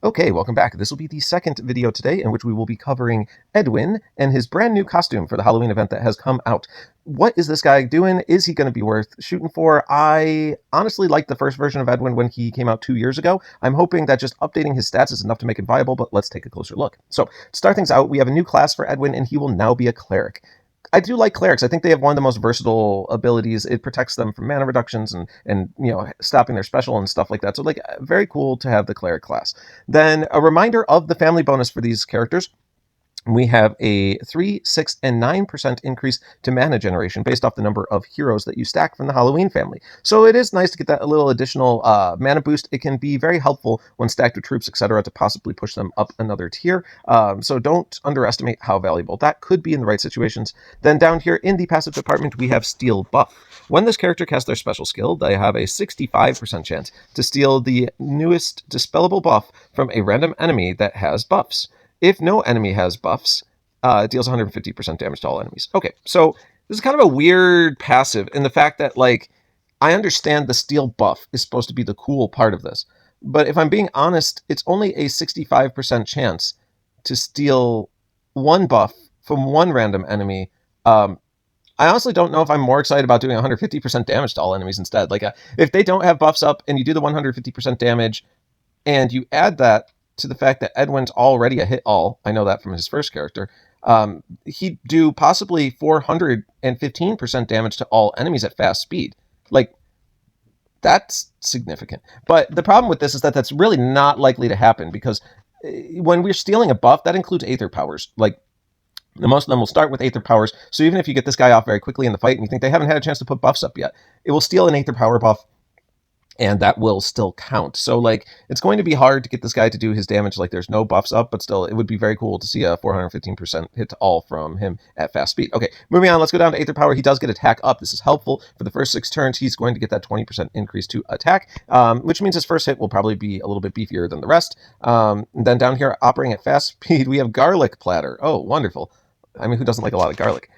Okay, welcome back. This will be the second video today in which we will be covering Edwin and his brand new costume for the Halloween event that has come out. What is this guy doing? Is he going to be worth shooting for? I honestly liked the first version of Edwin when he came out 2 years ago. I'm hoping that just updating his stats is enough to make him viable, but let's take a closer look. So, to start things out, we have a new class for Edwin, and he will now be a cleric. I do like clerics. I think they have one of the most versatile abilities. It protects them from mana reductions and stopping their special and stuff like that. So like very cool to have the cleric class. Then a reminder of the family bonus for these characters. We have a 3, 6, and 9% increase to mana generation based off the number of heroes that you stack from the Halloween family. So it is nice to get that little additional mana boost. It can be very helpful when stacked with troops, etc., to possibly push them up another tier. So don't underestimate how valuable that could be in the right situations. Then down here in the passive department, we have Steal Buff. When this character casts their special skill, they have a 65% chance to steal the newest Dispellable buff from a random enemy that has buffs. If no enemy has buffs, it deals 150% damage to all enemies. Okay, so this is kind of a weird passive in the fact that, like, I understand the steal buff is supposed to be the cool part of this. But if I'm being honest, it's only a 65% chance to steal one buff from one random enemy. I honestly don't know if I'm more excited about doing 150% damage to all enemies instead. Like, if they don't have buffs up and you do the 150% damage and you add that to the fact that Edwin's already a hit all, I know that from his first character, he'd do possibly 415% damage to all enemies at fast speed. Like, that's significant. But the problem with this is that that's really not likely to happen because when we're stealing a buff, that includes Aether powers. Like, most of them will start with Aether powers, so even if you get this guy off very quickly in the fight and you think they haven't had a chance to put buffs up yet, it will steal an Aether power buff, and that will still count. So, like, it's going to be hard to get this guy to do his damage like there's no buffs up, but still, it would be very cool to see a 415% hit to all from him at fast speed. Okay, moving on, let's go down to Aether Power. He does get attack up. This is helpful. For the first 6 turns, he's going to get that 20% increase to attack, which means his first hit will probably be a little bit beefier than the rest. Then down here, operating at fast speed, we have Garlic Platter. Oh, wonderful. I mean, who doesn't like a lot of garlic?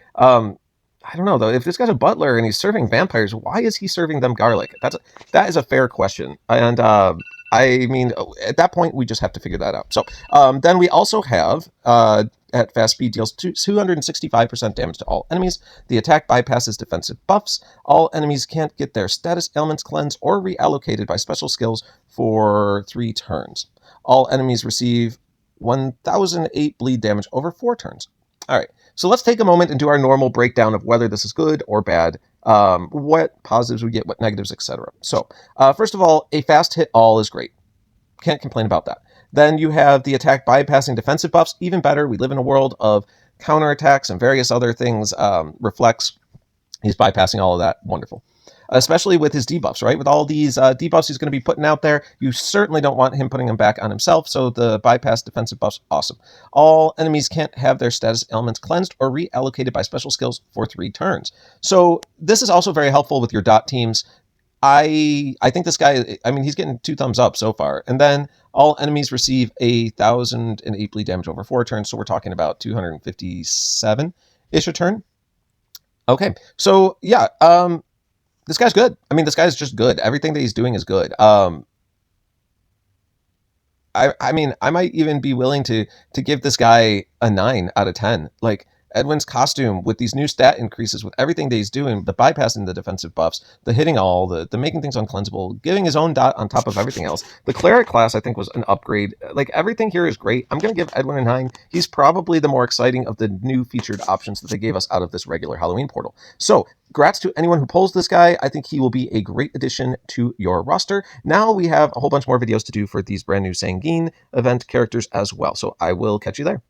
I don't know, though. If this guy's a butler and he's serving vampires, why is he serving them garlic? That is a fair question. And I mean, at that point, we just have to figure that out. So then we also have, at fast speed, deals 265% damage to all enemies. The attack bypasses defensive buffs. All enemies can't get their status ailments cleansed or reallocated by special skills for 3 turns. All enemies receive 1008 bleed damage over 4 turns. All right, so let's take a moment and do our normal breakdown of whether this is good or bad, what positives we get, what negatives, etc. So, first of all, a fast hit all is great. Can't complain about that. Then you have the attack bypassing defensive buffs, even better. We live in a world of counterattacks and various other things, reflex. He's bypassing all of that. Wonderful. Especially with his debuffs, right? With all these debuffs he's going to be putting out there, you certainly don't want him putting them back on himself, so the bypass defensive buffs, awesome. All enemies can't have their status ailments cleansed or reallocated by special skills for 3 turns. So this is also very helpful with your dot teams. I think this guy, I mean, he's getting 2 thumbs up so far. And then all enemies receive 1,008 bleed damage over 4 turns, so we're talking about 257-ish a turn. Okay, so yeah, this guy's good. I mean, this guy's just good. Everything that he's doing is good. I mean, I might even be willing to give this guy a 9 out of 10. Like, Edwin's costume with these new stat increases, with everything that he's doing, the bypassing the defensive buffs, the hitting all, the making things uncleansable, giving his own dot on top of everything else. The cleric class, I think, was an upgrade. Like, everything here is great. I'm going to give Edwin a 9. He's probably the more exciting of the new featured options that they gave us out of this regular Halloween portal. So, congrats to anyone who pulls this guy. I think he will be a great addition to your roster. Now we have a whole bunch more videos to do for these brand new Sanguine event characters as well. So I will catch you there.